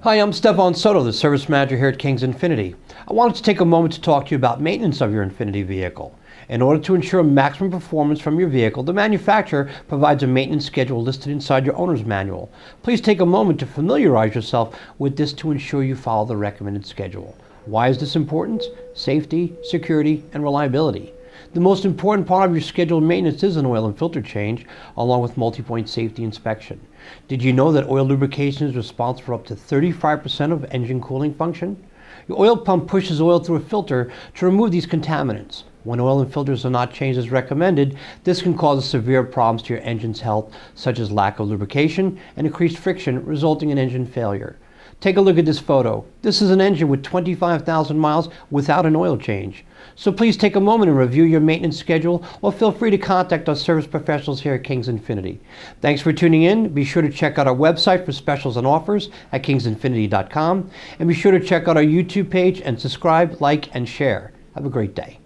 Hi, I'm Stephan Soto, the Service Manager here at Kings Infiniti. I wanted to take a moment to talk to you about maintenance of your Infiniti vehicle. In order to ensure maximum performance from your vehicle, the manufacturer provides a maintenance schedule listed inside your owner's manual. Please take a moment to familiarize yourself with this to ensure you follow the recommended schedule. Why is this important? Safety, security, and reliability. The most important part of your scheduled maintenance is an oil and filter change, along with multi-point safety inspection. Did you know that oil lubrication is responsible for up to 35% of engine cooling function? Your oil pump pushes oil through a filter to remove these contaminants. When oil and filters are not changed as recommended, this can cause severe problems to your engine's health, such as lack of lubrication and increased friction, resulting in engine failure. Take a look at this photo. This is an engine with 25,000 miles without an oil change. So please take a moment and review your maintenance schedule, or feel free to contact our service professionals here at Kings Infiniti. Thanks for tuning in. Be sure to check out our website for specials and offers at kingsinfiniti.com, and be sure to check out our YouTube page and subscribe, like, and share. Have a great day.